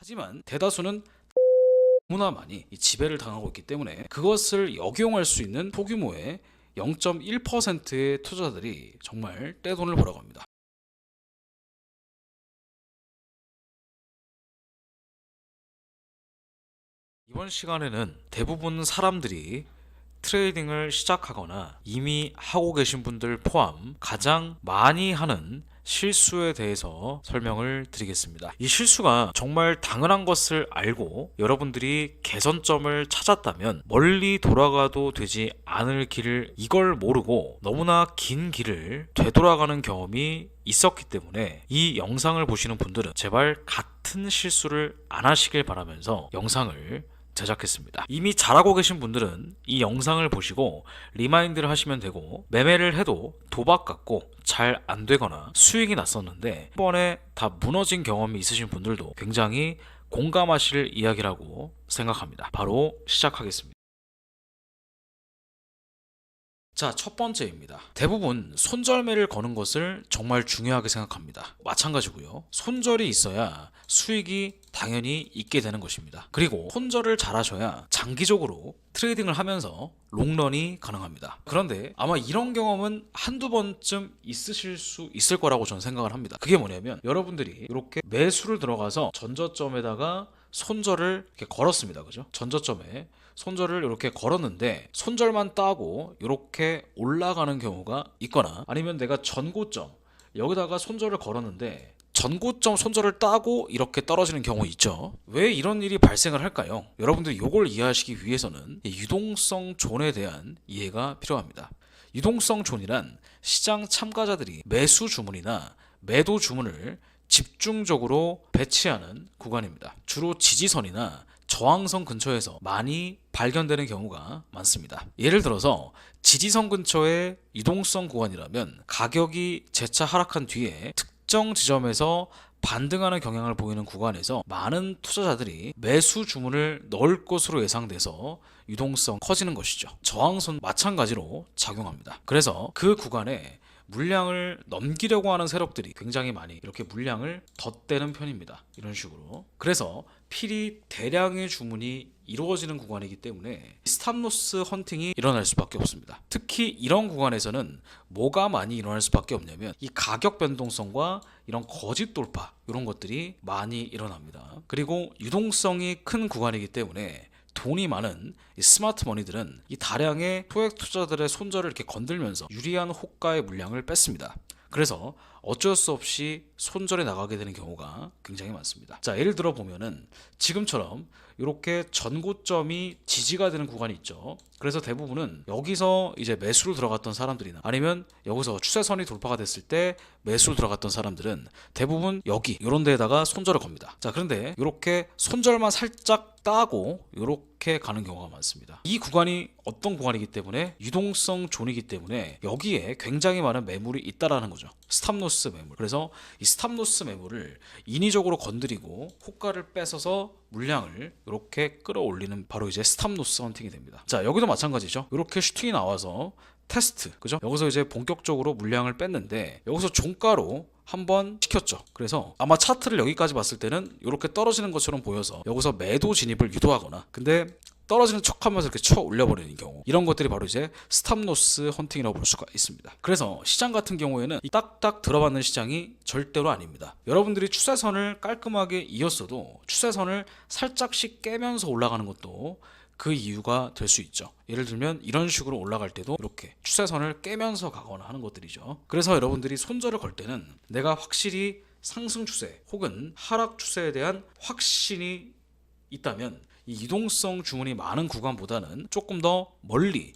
하지만 대다수는 너무나 많이 지배를 당하고 있기 때문에 그것을 역용할 수 있는 소규모의 0.1%의 투자자들이 정말 떼돈을 벌어갑니다. 이번 시간에는 대부분 사람들이 트레이딩을 시작하거나 이미 하고 계신 분들 포함 가장 많이 하는 실수에 대해서 설명을 드리겠습니다. 이 실수가 정말 당연한 것을 알고 여러분들이 개선점을 찾았다면 멀리 돌아가도 되지 않을 길을 이걸 모르고 너무나 긴 길을 되돌아가는 경험이 있었기 때문에 이 영상을 보시는 분들은 제발 같은 실수를 안 하시길 바라면서 영상을 제작했습니다. 이미 잘하고 계신 분들은 이 영상을 보시고 리마인드를 하시면 되고, 매매를 해도 도박 같고 잘 안 되거나 수익이 났었는데 한 번에 다 무너진 경험이 있으신 분들도 굉장히 공감하실 이야기라고 생각합니다. 바로 시작하겠습니다. 자, 첫 번째입니다. 대부분 손절매를 거는 것을 정말 중요하게 생각합니다. 마찬가지고요. 손절이 있어야 수익이 당연히 있게 되는 것입니다. 그리고 손절을 잘 하셔야 장기적으로 트레이딩을 하면서 롱런이 가능합니다. 그런데 아마 이런 경험은 한두 번쯤 있으실 수 있을 거라고 저는 생각을 합니다. 그게 뭐냐면 여러분들이 이렇게 매수를 들어가서 전저점에다가 손절을 이렇게 걸었습니다. 그죠? 전저점에 손절을 이렇게 걸었는데 손절만 따고 이렇게 올라가는 경우가 있거나, 아니면 내가 전고점 여기다가 손절을 걸었는데 전고점 손절을 따고 이렇게 떨어지는 경우 있죠. 왜 이런 일이 발생을 할까요? 여러분들이 이걸 이해하시기 위해서는 유동성 존에 대한 이해가 필요합니다. 유동성 존이란 시장 참가자들이 매수 주문이나 매도 주문을 집중적으로 배치하는 구간입니다. 주로 지지선이나 저항선 근처에서 많이 발견되는 경우가 많습니다. 예를 들어서 지지선 근처의 유동성 구간이라면 가격이 재차 하락한 뒤에 특정 지점에서 반등하는 경향을 보이는 구간에서 많은 투자자들이 매수 주문을 넣을 것으로 예상돼서 유동성 커지는 것이죠. 저항선 마찬가지로 작용합니다. 그래서 그 구간에 물량을 넘기려고 하는 세력들이 굉장히 많이 이렇게 물량을 덧대는 편입니다. 이런 식으로. 그래서 필히 대량의 주문이 이루어지는 구간이기 때문에 스탑로스 헌팅이 일어날 수밖에 없습니다. 특히 이런 구간에서는 뭐가 많이 일어날 수밖에 없냐면 이 가격 변동성과 이런 거짓 돌파, 이런 것들이 많이 일어납니다. 그리고 유동성이 큰 구간이기 때문에 돈이 많은 이 스마트 머니들은 이 다량의 소액 투자자들의 손절을 이렇게 건들면서 유리한 호가의 물량을 뺐습니다. 그래서 어쩔 수 없이 손절에 나가게 되는 경우가 굉장히 많습니다. 자, 예를 들어 보면은 지금처럼 이렇게 전고점이 지지가 되는 구간이 있죠. 그래서 대부분은 여기서 이제 매수를 들어갔던 사람들이나 아니면 여기서 추세선이 돌파가 됐을 때 매수를 들어갔던 사람들은 대부분 여기 이런 데에다가 손절을 겁니다. 자, 그런데 이렇게 손절만 살짝 따고 이렇게 가는 경우가 많습니다. 이 구간이 어떤 구간이기 때문에 유동성 존이기 때문에 여기에 굉장히 많은 매물이 있다라는 거죠. 스탑로스 매물. 그래서 이 스탑로스 매물을 인위적으로 건드리고 호가를 뺏어서 물량을 이렇게 끌어올리는 바로 이제 스탑로스 헌팅이 됩니다. 자, 여기도 마찬가지죠. 이렇게 슈팅이 나와서 테스트, 그죠? 여기서 이제 본격적으로 물량을 뺐는데 여기서 종가로 한번 시켰죠. 그래서 아마 차트를 여기까지 봤을 때는 이렇게 떨어지는 것처럼 보여서 여기서 매도 진입을 유도하거나, 근데 떨어지는 척하면서 이렇게 쳐 올려버리는 경우, 이런 것들이 바로 이제 스탑로스 헌팅이라고 볼 수가 있습니다. 그래서 시장 같은 경우에는 이 딱딱 들어맞는 시장이 절대로 아닙니다. 여러분들이 추세선을 깔끔하게 이었어도 추세선을 살짝씩 깨면서 올라가는 것도 그 이유가 될 수 있죠. 예를 들면 이런 식으로 올라갈 때도 이렇게 추세선을 깨면서 가거나 하는 것들이죠. 그래서 여러분들이 손절을 걸 때는 내가 확실히 상승 추세 혹은 하락 추세에 대한 확신이 있다면 이 이동성 주문이 많은 구간보다는 조금 더 멀리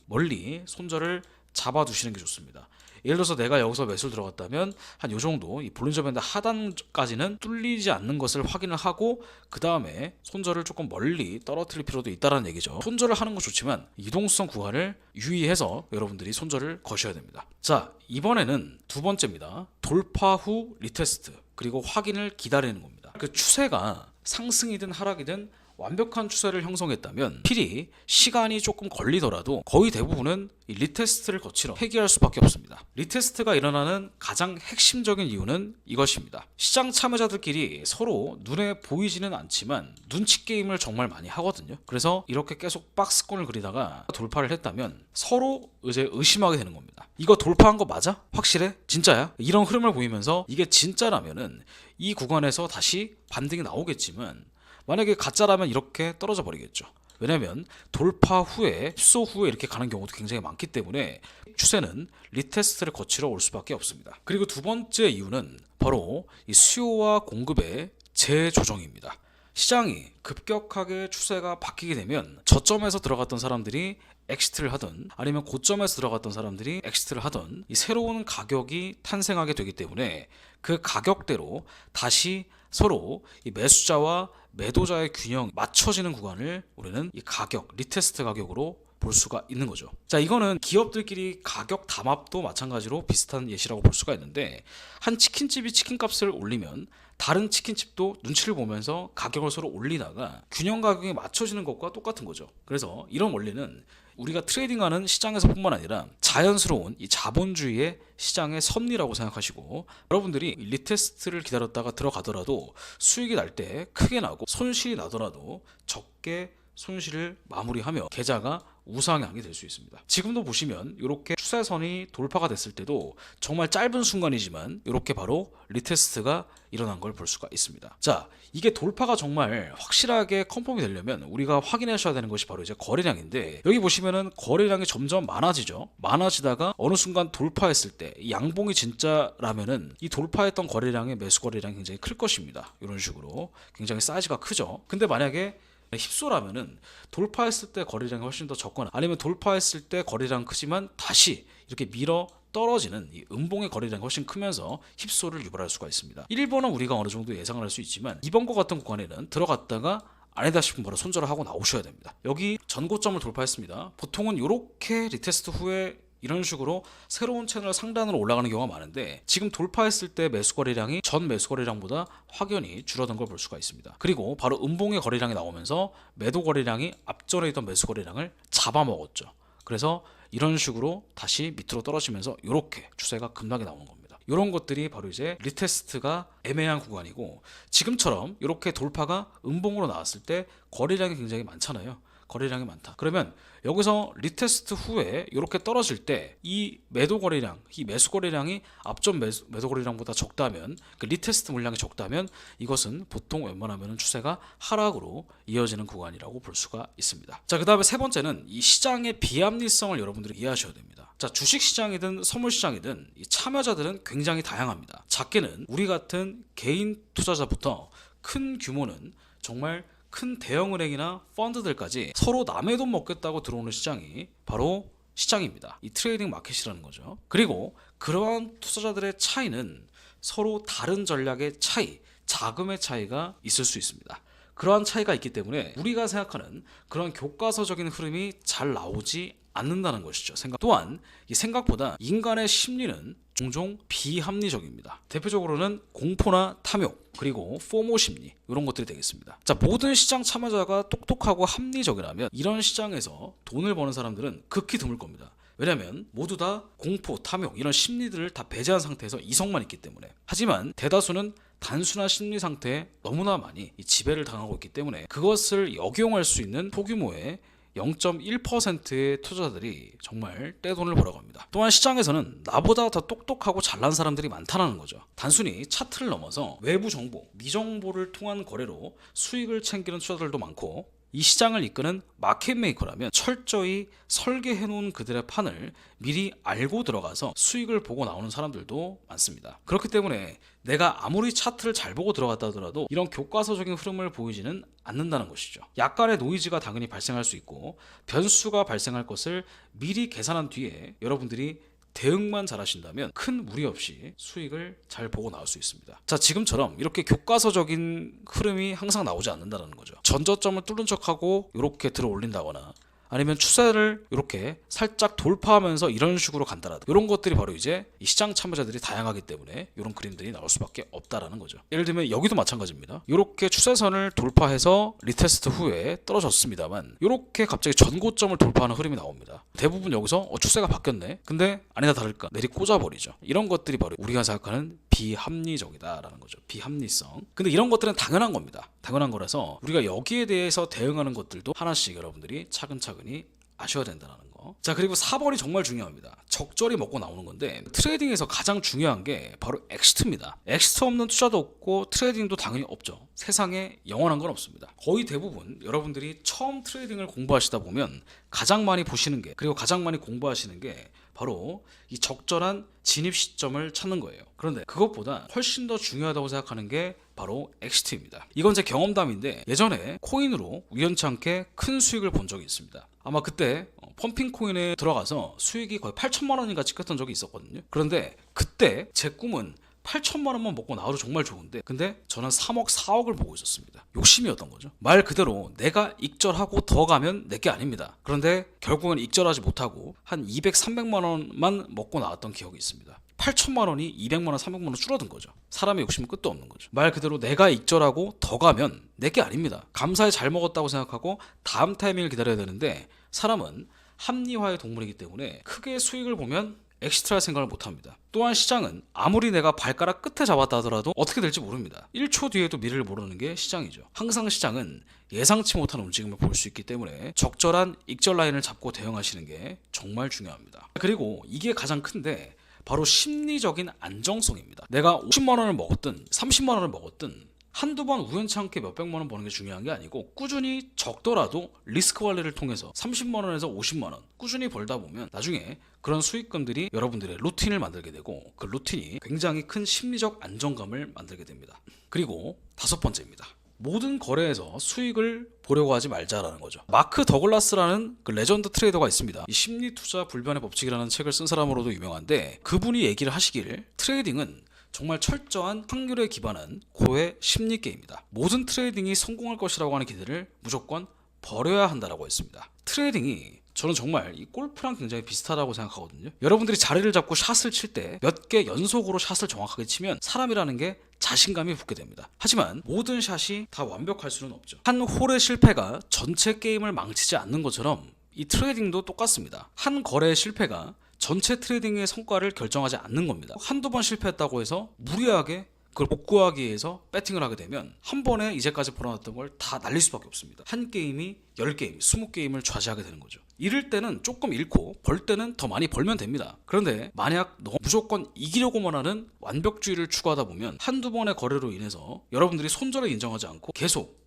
손절을 잡아두시는 게 좋습니다. 예를 들어서 내가 여기서 매수를 들어갔다면 한 요 정도 이 볼린저 밴드 하단까지는 뚫리지 않는 것을 확인을 하고 그 다음에 손절을 조금 멀리 떨어뜨릴 필요도 있다는 얘기죠. 손절을 하는 건 좋지만 이동성 구간을 유의해서 여러분들이 손절을 거셔야 됩니다. 자, 이번에는 두 번째입니다. 돌파 후 리테스트, 그리고 확인을 기다리는 겁니다. 그 추세가 상승이든 하락이든 완벽한 추세를 형성했다면 필히 시간이 조금 걸리더라도 거의 대부분은 이 리테스트를 거치러 회귀할 수밖에 없습니다. 리테스트가 일어나는 가장 핵심적인 이유는 이것입니다. 시장 참여자들끼리 서로 눈에 보이지는 않지만 눈치 게임을 정말 많이 하거든요. 그래서 이렇게 계속 박스권을 그리다가 돌파를 했다면 서로 이제 의심하게 되는 겁니다. 이거 돌파한 거 맞아? 확실해? 진짜야? 이런 흐름을 보이면서 이게 진짜라면은 이 구간에서 다시 반등이 나오겠지만 만약에 가짜라면 이렇게 떨어져 버리겠죠. 왜냐면 돌파 후에 흡소 후에 이렇게 가는 경우도 굉장히 많기 때문에 추세는 리테스트를 거치러 올 수밖에 없습니다. 그리고 두 번째 이유는 바로 이 수요와 공급의 재조정입니다. 시장이 급격하게 추세가 바뀌게 되면 저점에서 들어갔던 사람들이 엑시트를 하든 아니면 고점에서 들어갔던 사람들이 엑시트를 하든 이 새로운 가격이 탄생하게 되기 때문에 그 가격대로 다시 서로 이 매수자와 매도자의 균형 맞춰지는 구간을 우리는 이 가격, 리테스트 가격으로 볼 수가 있는 거죠. 자, 이거는 기업들끼리 가격 담합도 마찬가지로 비슷한 예시라고 볼 수가 있는데 한 치킨집이 치킨값을 올리면 다른 치킨집도 눈치를 보면서 가격을 서로 올리다가 균형 가격이 맞춰지는 것과 똑같은 거죠. 그래서 이런 원리는 우리가 트레이딩하는 시장에서뿐만 아니라 자연스러운 이 자본주의의 시장의 섭리라고 생각하시고 여러분들이 리테스트를 기다렸다가 들어가더라도 수익이 날 때 크게 나고 손실이 나더라도 적게 손실을 마무리하며 계좌가 우상향이 될 수 있습니다. 지금도 보시면 이렇게 추세선이 돌파가 됐을 때도 정말 짧은 순간이지만 이렇게 바로 리테스트가 일어난 걸 볼 수가 있습니다. 자, 이게 돌파가 정말 확실하게 컨펌이 되려면 우리가 확인하셔야 되는 것이 바로 이제 거래량인데 여기 보시면은 거래량이 점점 많아지죠. 많아지다가 어느 순간 돌파했을 때 양봉이 진짜라면은 이 돌파했던 거래량의 매수 거래량이 굉장히 클 것입니다. 이런 식으로 굉장히 사이즈가 크죠. 근데 만약에 힙소라면은 돌파했을 때 거래량이 훨씬 더 적거나 아니면 돌파했을 때 거래량 크지만 다시 이렇게 밀어 떨어지는 이 음봉의 거래량이 훨씬 크면서 힙소를 유발할 수가 있습니다. 1번은 우리가 어느 정도 예상을 할 수 있지만 2번과 같은 구간에는 들어갔다가 아니다 싶으면 바로 손절을 하고 나오셔야 됩니다. 여기 전고점을 돌파했습니다. 보통은 이렇게 리테스트 후에 이런 식으로 새로운 채널 상단으로 올라가는 경우가 많은데 지금 돌파했을 때 매수 거래량이 전 매수 거래량보다 확연히 줄어든 걸 볼 수가 있습니다. 그리고 바로 음봉의 거래량이 나오면서 매도 거래량이 앞전에 있던 매수 거래량을 잡아먹었죠. 그래서 이런 식으로 다시 밑으로 떨어지면서 이렇게 추세가 급락이 나오는 겁니다. 이런 것들이 바로 이제 리테스트가 애매한 구간이고 지금처럼 이렇게 돌파가 음봉으로 나왔을 때 거래량이 굉장히 많잖아요. 거래량이 많다. 그러면 여기서 리테스트 후에 이렇게 떨어질 때 이 매도 거래량, 이 매수 거래량이 앞전 매도 거래량보다 적다면 그 리테스트 물량이 적다면 이것은 보통 웬만하면 추세가 하락으로 이어지는 구간이라고 볼 수가 있습니다. 자, 그 다음에 세 번째는 이 시장의 비합리성을 여러분들이 이해하셔야 됩니다. 자, 주식시장이든 선물시장이든 이 참여자들은 굉장히 다양합니다. 작게는 우리 같은 개인 투자자부터 큰 규모는 정말 큰 대형은행이나 펀드들까지 서로 남의 돈 먹겠다고 들어오는 시장이 바로 시장입니다. 이 트레이딩 마켓이라는 거죠. 그리고 그러한 투자자들의 차이는 서로 다른 전략의 차이, 자금의 차이가 있을 수 있습니다. 그러한 차이가 있기 때문에 우리가 생각하는 그런 교과서적인 흐름이 잘 나오지 않는다는 것이죠. 또한 이 생각보다 인간의 심리는 종종 비합리적입니다. 대표적으로는 공포나 탐욕 그리고 포모 심리 이런 것들이 되겠습니다. 자, 모든 시장 참여자가 똑똑하고 합리적이라면 이런 시장에서 돈을 버는 사람들은 극히 드물 겁니다. 왜냐하면 모두 다 공포, 탐욕 이런 심리들을 다 배제한 상태에서 이성만 있기 때문에. 하지만 대다수는 단순한 심리 상태에 너무나 많이 지배를 당하고 있기 때문에 그것을 역용할 수 있는 소규모의 0.1%의 투자자들이 정말 떼돈을 벌어갑니다. 또한 시장에서는 나보다 더 똑똑하고 잘난 사람들이 많다는 거죠. 단순히 차트를 넘어서 외부 정보, 미정보를 통한 거래로 수익을 챙기는 투자들도 많고 이 시장을 이끄는 마켓메이커라면 철저히 설계해놓은 그들의 판을 미리 알고 들어가서 수익을 보고 나오는 사람들도 많습니다. 그렇기 때문에 내가 아무리 차트를 잘 보고 들어갔다 하더라도 이런 교과서적인 흐름을 보이지는 않는다는 것이죠. 약간의 노이즈가 당연히 발생할 수 있고 변수가 발생할 것을 미리 계산한 뒤에 여러분들이 대응만 잘하신다면 큰 무리 없이 수익을 잘 보고 나올 수 있습니다. 자, 지금처럼 이렇게 교과서적인 흐름이 항상 나오지 않는다는 거죠. 전저점을 뚫은 척하고 이렇게 들어 올린다거나 아니면 추세를 이렇게 살짝 돌파하면서 이런 식으로 간다라든가 이런 것들이 바로 이제 이 시장 참여자들이 다양하기 때문에 이런 그림들이 나올 수밖에 없다라는 거죠. 예를 들면 여기도 마찬가지입니다. 이렇게 추세선을 돌파해서 리테스트 후에 떨어졌습니다만 이렇게 갑자기 전고점을 돌파하는 흐름이 나옵니다. 대부분 여기서 추세가 바뀌었네. 근데 아니다 다를까 내리 꽂아버리죠. 이런 것들이 바로 우리가 생각하는 비합리적이다라는 거죠. 비합리성. 근데 이런 것들은 당연한 겁니다. 당연한 거라서 우리가 여기에 대해서 대응하는 것들도 하나씩 여러분들이 차근차근히 아셔야 된다는 거. 자, 그리고 4번이 정말 중요합니다. 적절히 먹고 나오는 건데 트레이딩에서 가장 중요한 게 바로 엑시트입니다. 엑시트 없는 투자도 없고 트레이딩도 당연히 없죠. 세상에 영원한 건 없습니다. 거의 대부분 여러분들이 처음 트레이딩을 공부하시다 보면 가장 많이 보시는 게 그리고 가장 많이 공부하시는 게 바로 이 적절한 진입 시점을 찾는 거예요. 그런데 그것보다 훨씬 더 중요하다고 생각하는 게 바로 엑시트입니다. 이건 제 경험담인데 예전에 코인으로 우연치 않게 큰 수익을 본 적이 있습니다. 아마 그때 펌핑 코인에 들어가서 수익이 거의 8천만 원인가 찍혔던 적이 있었거든요. 그런데 그때 제 꿈은 8천만 원만 먹고 나와도 정말 좋은데 근데 저는 3억 4억을 보고 있었습니다. 욕심이었던 거죠. 말 그대로 내가 익절하고 더 가면 내게 아닙니다. 그런데 결국은 익절하지 못하고 한 200, 300만 원만 먹고 나왔던 기억이 있습니다. 8천만 원이 200만 원, 300만 원 줄어든 거죠. 사람의 욕심은 끝도 없는 거죠. 말 그대로 내가 익절하고 더 가면 내게 아닙니다. 감사히 잘 먹었다고 생각하고 다음 타이밍을 기다려야 되는데 사람은 합리화의 동물이기 때문에 크게 수익을 보면 엑시트라 생각을 못합니다. 또한 시장은 아무리 내가 발가락 끝에 잡았다 하더라도 어떻게 될지 모릅니다. 1초 뒤에도 미래를 모르는 게 시장이죠. 항상 시장은 예상치 못한 움직임을 볼 수 있기 때문에 적절한 익절 라인을 잡고 대응하시는 게 정말 중요합니다. 그리고 이게 가장 큰데 바로 심리적인 안정성입니다. 내가 50만 원을 먹었든 30만 원을 먹었든 한두 번 우연치 않게 몇백만 원 버는 게 중요한 게 아니고 꾸준히 적더라도 리스크 관리를 통해서 30만 원에서 50만 원 꾸준히 벌다 보면 나중에 그런 수익금들이 여러분들의 루틴을 만들게 되고 그 루틴이 굉장히 큰 심리적 안정감을 만들게 됩니다. 그리고 5번째입니다. 모든 거래에서 수익을 보려고 하지 말자라는 거죠. 마크 더글라스라는 그 레전드 트레이더가 있습니다. 이 심리투자 불변의 법칙이라는 책을 쓴 사람으로도 유명한데 그분이 얘기를 하시길 트레이딩은 정말 철저한 확률에 기반한 고의 심리 게임이다. 모든 트레이딩이 성공할 것이라고 하는 기대를 무조건 버려야 한다라고 했습니다. 트레이딩이 저는 정말 이 골프랑 굉장히 비슷하다고 생각하거든요. 여러분들이 자리를 잡고 샷을 칠 때 몇 개 연속으로 샷을 정확하게 치면 사람이라는 게 자신감이 붙게 됩니다. 하지만 모든 샷이 다 완벽할 수는 없죠. 한 홀의 실패가 전체 게임을 망치지 않는 것처럼 이 트레이딩도 똑같습니다. 한 거래의 실패가 전체 트레이딩의 성과를 결정하지 않는 겁니다. 한두 번 실패했다고 해서 무리하게 그걸 복구하기 위해서 배팅을 하게 되면 한 번에 이제까지 벌어놨던 걸 다 날릴 수밖에 없습니다. 한 게임이 10게임, 20게임을 좌지하게 되는 거죠. 잃을 때는 조금 잃고 벌 때는 더 많이 벌면 됩니다. 그런데 만약 무조건 이기려고만 하는 완벽주의를 추구하다 보면 한두 번의 거래로 인해서 여러분들이 손절을 인정하지 않고 계속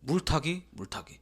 물타기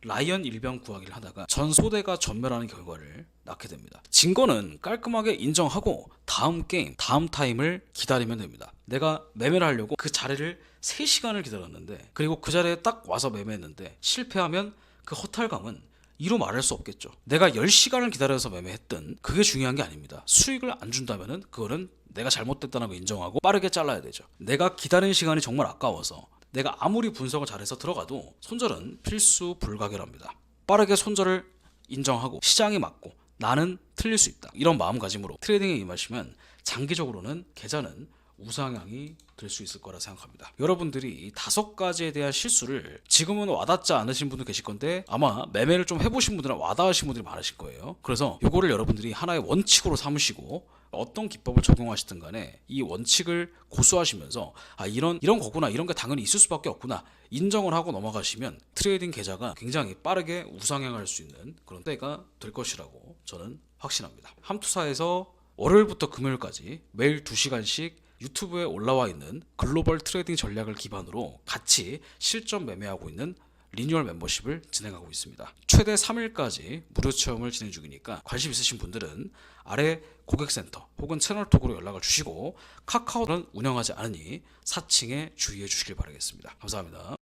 라이언 일병 구하기를 하다가 전 소대가 전멸하는 결과를 낳게 됩니다. 진 거는 깔끔하게 인정하고 다음 게임, 다음 타임을 기다리면 됩니다. 내가 매매를 하려고 그 자리를 3시간을 기다렸는데 그리고 그 자리에 딱 와서 매매했는데 실패하면 그 허탈감은 이루 말할 수 없겠죠. 내가 10시간을 기다려서 매매했든 그게 중요한 게 아닙니다. 수익을 안 준다면은 그거는 내가 잘못됐다는 거 인정하고 빠르게 잘라야 되죠. 내가 기다린 시간이 정말 아까워서 내가 아무리 분석을 잘해서 들어가도 손절은 필수 불가결합니다. 빠르게 손절을 인정하고 시장이 맞고 나는 틀릴 수 있다. 이런 마음가짐으로 트레이딩에 임하시면 장기적으로는 계좌는 우상향이 될 수 있을 거라 생각합니다. 여러분들이 이 5가지에 대한 실수를 지금은 와닿지 않으신 분도 계실 건데 아마 매매를 좀 해보신 분들은 와닿으신 분들이 많으실 거예요. 그래서 이거를 여러분들이 하나의 원칙으로 삼으시고 어떤 기법을 적용하시든 간에 이 원칙을 고수하시면서 이런 거구나, 이런 게 당연히 있을 수밖에 없구나 인정을 하고 넘어가시면 트레이딩 계좌가 굉장히 빠르게 우상향할 수 있는 그런 때가 될 것이라고 저는 확신합니다. 함투사에서 월요일부터 금요일까지 매일 2시간씩 유튜브에 올라와 있는 글로벌 트레이딩 전략을 기반으로 같이 실전 매매하고 있는 리뉴얼 멤버십을 진행하고 있습니다. 최대 3일까지 무료 체험을 진행 중이니까 관심 있으신 분들은 아래 고객센터 혹은 채널톡으로 연락을 주시고 카카오는 운영하지 않으니 사칭에 주의해 주시길 바라겠습니다. 감사합니다.